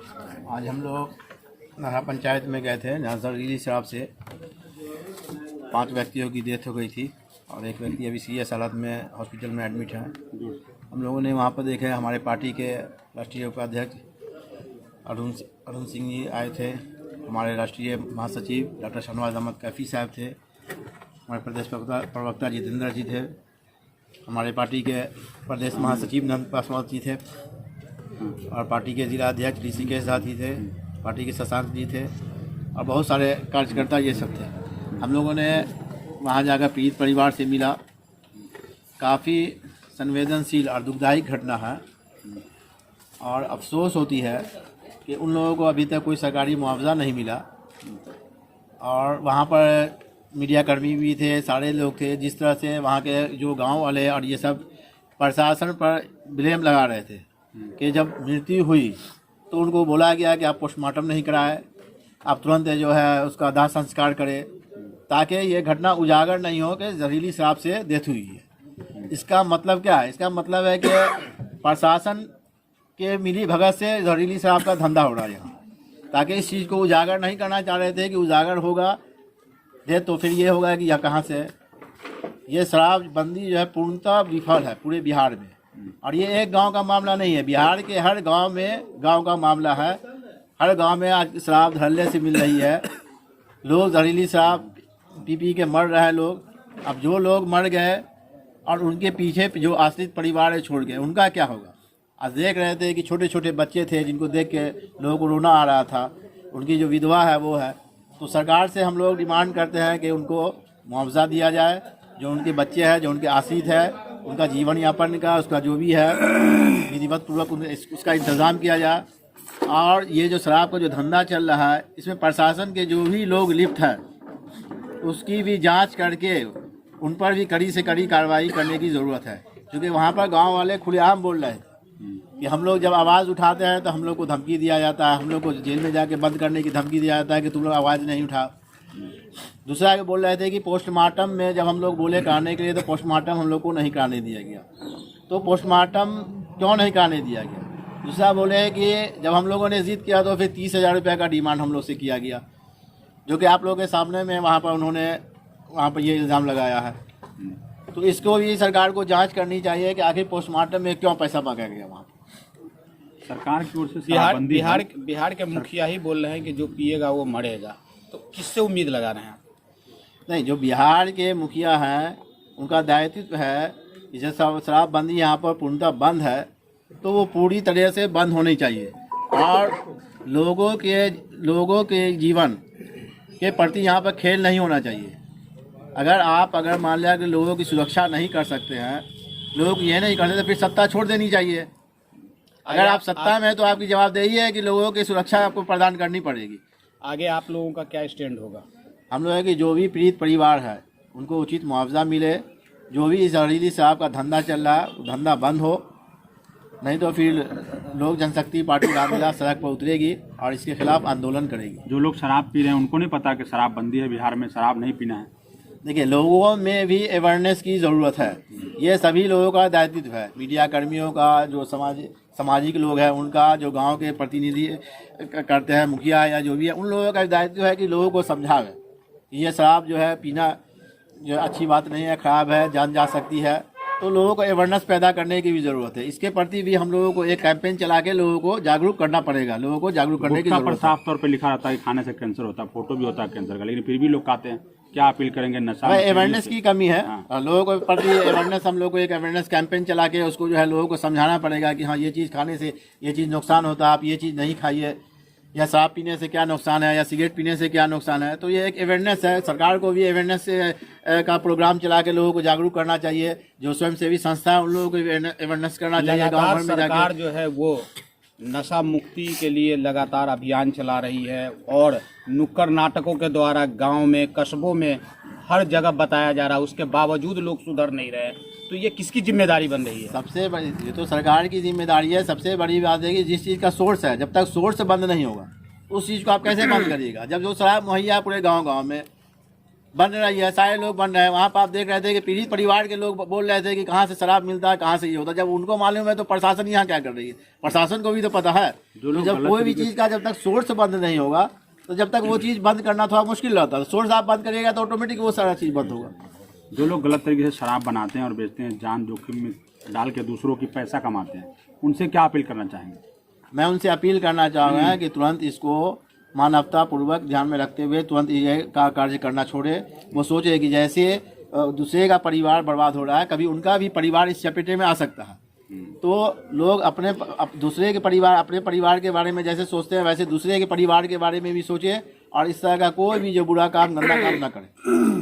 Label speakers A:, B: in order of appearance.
A: आज हम लोग नहरा पंचायत में गए थे जहाँ जहरीली शराब से 5 व्यक्तियों की डेथ हो गई थी और एक व्यक्ति अभी सीरियस हालत में हॉस्पिटल में एडमिट है। हम लोगों ने वहाँ पर देखे हमारे पार्टी के राष्ट्रीय उपाध्यक्ष अरुण सिंह जी आए थे, हमारे राष्ट्रीय महासचिव डॉक्टर शहनवाज अहमद कैफी साहब थे, हमारे प्रदेश प्रवक्ता जितेंद्र जी थे, हमारे पार्टी के प्रदेश महासचिव नंद पासवान जी थे और पार्टी के जिला अध्यक्ष ऋषिकेश झा जी थे, पार्टी के शशांक जी थे और बहुत सारे कार्यकर्ता ये सब थे। हम लोगों ने वहाँ जाकर पीड़ित परिवार से मिला। काफ़ी संवेदनशील और दुखदायी घटना है और अफसोस होती है कि उन लोगों को अभी तक कोई सरकारी मुआवजा नहीं मिला और वहाँ पर मीडियाकर्मी भी थे, सारे लोग थे। जिस तरह से वहाँ के जो गांव वाले और ये सब प्रशासन पर ब्लेम लगा रहे थे कि जब मृत्यु हुई तो उनको बोला गया कि आप पोस्टमार्टम नहीं कराए, आप तुरंत जो है उसका दाह संस्कार करें ताकि ये घटना उजागर नहीं हो कि जहरीली शराब से डेथ हुई है। इसका मतलब क्या है? इसका मतलब है कि प्रशासन के मिली भगत से जहरीली शराब का धंधा हो रहा है यहाँ, ताकि इस चीज़ को उजागर नहीं करना चाह रहे थे कि उजागर होगा डेथ तो फिर ये होगा कि यह कहाँ से है। ये शराबबंदी जो है पूर्णतः विफल है पूरे बिहार में और ये एक गांव का मामला नहीं है, बिहार के हर गांव का मामला है। हर गांव में आज शराब धड़ल्ले से मिल रही है, लोग जहरीली शराब पी के मर रहे हैं लोग। अब जो लोग मर गए और उनके पीछे जो आश्रित परिवार है छोड़ गए, उनका क्या होगा? आज देख रहे थे कि छोटे छोटे बच्चे थे जिनको देख के लोगों को रोना आ रहा था, उनकी जो विधवा है वो है। तो सरकार से हम लोग डिमांड करते हैं कि उनको मुआवजा दिया जाए, जो उनके बच्चे हैं, जो उनके आश्रित है, उनका जीवन यापन का उसका जो भी है विधिवत पूर्वक उसका इंतज़ाम किया जाए। और ये जो शराब का जो धंधा चल रहा है इसमें प्रशासन के जो भी लोग लिप्त हैं उसकी भी जांच करके उन पर भी कड़ी से कड़ी कार्रवाई करने की ज़रूरत है। क्योंकि वहाँ पर गांव वाले खुलेआम बोल रहे हैं कि हम लोग जब आवाज़ उठाते हैं तो हम लोग को धमकी दिया जाता है, हम लोग को जेल में जाके बंद करने की धमकी दिया जाता है कि तुम लोग आवाज़ नहीं उठाओ। दूसरा आगे बोल रहे थे कि पोस्टमार्टम में जब हम लोग बोले कराने के लिए तो पोस्टमार्टम हम लोग को नहीं कराने दिया गया। तो पोस्टमार्टम क्यों नहीं कराने दिया गया? दूसरा बोले कि जब हम लोगों ने जिद किया तो फिर 30,000 रुपये का डिमांड हम लोग से किया गया, जो कि आप लोगों के सामने में वहाँ पर उन्होंने वहाँ पर ये इल्ज़ाम लगाया है। तो इसको भी सरकार को जांच करनी चाहिए कि आखिर पोस्टमार्टम में क्यों पैसा मांगा गया वहाँ पर।
B: सरकार की ओर से
C: बिहार के मुखिया ही बोल रहे हैं कि जो पिएगा वो मरेगा, तो किससे उम्मीद लगा रहे हैं आप?
A: नहीं, जो बिहार के मुखिया हैं उनका दायित्व है कि जैसे शराबबंदी यहाँ पर पूर्णतः बंद है तो वो पूरी तरह से बंद होनी चाहिए और लोगों के जीवन के प्रति यहाँ पर खेल नहीं होना चाहिए। अगर मान लिया कि लोगों की सुरक्षा नहीं कर सकते हैं, लोग ये नहीं करते तो फिर सत्ता छोड़ देनी चाहिए। अगर आप सत्ता में हैं तो आपकी जवाबदेही है कि लोगों की सुरक्षा आपको प्रदान करनी पड़ेगी।
C: आगे आप लोगों का क्या स्टैंड होगा?
A: हम लोग है कि जो भी पीड़ित परिवार है उनको उचित मुआवजा मिले, जो भी जहरीली शराब का धंधा चल रहा है वो धंधा बंद हो, नहीं तो फिर लोक जनशक्ति पार्टी रामलीला सड़क पर उतरेगी और इसके खिलाफ आंदोलन करेगी।
B: जो लोग शराब पी रहे हैं उनको नहीं पता कि शराबबंदी है, बिहार में शराब नहीं पीना है।
A: देखिए, लोगों में भी अवेयरनेस की ज़रूरत है, ये सभी लोगों का दायित्व है। मीडिया कर्मियों का, जो सामाजिक लोग हैं उनका, जो गांव के प्रतिनिधि करते हैं मुखिया या जो भी है, उन लोगों का दायित्व है कि लोगों को समझावे ये शराब जो है पीना जो अच्छी बात नहीं है, ख़राब है, जान जा सकती है। तो लोगों को अवेयरनेस पैदा करने की भी ज़रूरत है। इसके प्रति भी हम लोगों को एक कैंपेन चला के लोगों को जागरूक करना पड़ेगा। लोगों को जागरूक करने की ज़रूरत है।
B: साफ तौर पे लिखा रहता है कि खाने से कैंसर होता है, फोटो भी होता है कैंसर का, लेकिन फिर भी लोग खाते हैं। क्या अपील करेंगे? नशा
A: अवेयरनेस की कमी है। लोगों को प्रति अवेयरनेस, हम लोग को एक अवेयरनेस कैंपेन चला के उसको जो है लोगों को समझाना पड़ेगा कि हाँ ये चीज़ खाने से ये चीज़ नुकसान होता है, आप ये चीज़ नहीं खाइए, या शराब पीने से क्या नुकसान है या सिगरेट पीने से क्या नुकसान है। तो ये एक अवेयरनेस है। सरकार को भी अवेयरनेस का प्रोग्राम चला के लोगों को जागरूक करना चाहिए। जो स्वयंसेवी संस्था है उन लोगों को अवेयरनेस करना चाहिए। गाँव भर में
C: सरकार जो है वो नशा मुक्ति के लिए लगातार अभियान चला रही है और नुक्कड़ नाटकों के द्वारा गांव में, कस्बों में हर जगह बताया जा रहा है, उसके बावजूद लोग सुधर नहीं रहे। तो ये किसकी जिम्मेदारी बन रही है?
A: सबसे बड़ी ये तो सरकार की जिम्मेदारी है। सबसे बड़ी बात है कि जिस चीज़ का सोर्स है, जब तक सोर्स बंद नहीं होगा उस चीज़ को आप कैसे बंद करिएगा? जब जो शराब मुहैया पूरे गाँव में बन रही है, सारे लोग बन रहे हैं। वहाँ पर आप देख रहे थे कि पीड़ित परिवार के लोग बोल रहे थे कि कहाँ से शराब मिलता है, कहाँ से ये होता है। जब उनको मालूम है तो प्रशासन यहाँ क्या कर रही है, प्रशासन को भी तो पता है।
B: जो लोग
A: जब
B: गलत
A: कोई भी
B: तरीके
A: चीज़ का जब तक सोर्स बंद नहीं होगा तो जब तक वो चीज़ बंद करना थोड़ा मुश्किल रहता है। सोर्स आप बंद करिएगा तो ऑटोमेटिक वो सारा चीज़ बंद होगा।
B: जो लोग गलत तरीके से शराब बनाते हैं और बेचते हैं, जान जोखिम में डाल के दूसरों की पैसा कमाते हैं, उनसे क्या अपील करना चाहेंगे?
A: मैं उनसे अपील करना चाहूँगा कि तुरंत इसको मानवता पूर्वक ध्यान में रखते हुए तुरंत ये का कार्य करना छोड़े। वो सोचे कि जैसे दूसरे का परिवार बर्बाद हो रहा है, कभी उनका भी परिवार इस चपेटे में आ सकता है। तो लोग दूसरे के परिवार, अपने परिवार के बारे में जैसे सोचते हैं वैसे दूसरे के परिवार के बारे में भी सोचे और इस तरह का कोई भी जो बुरा काम, गंदा काम ना करे।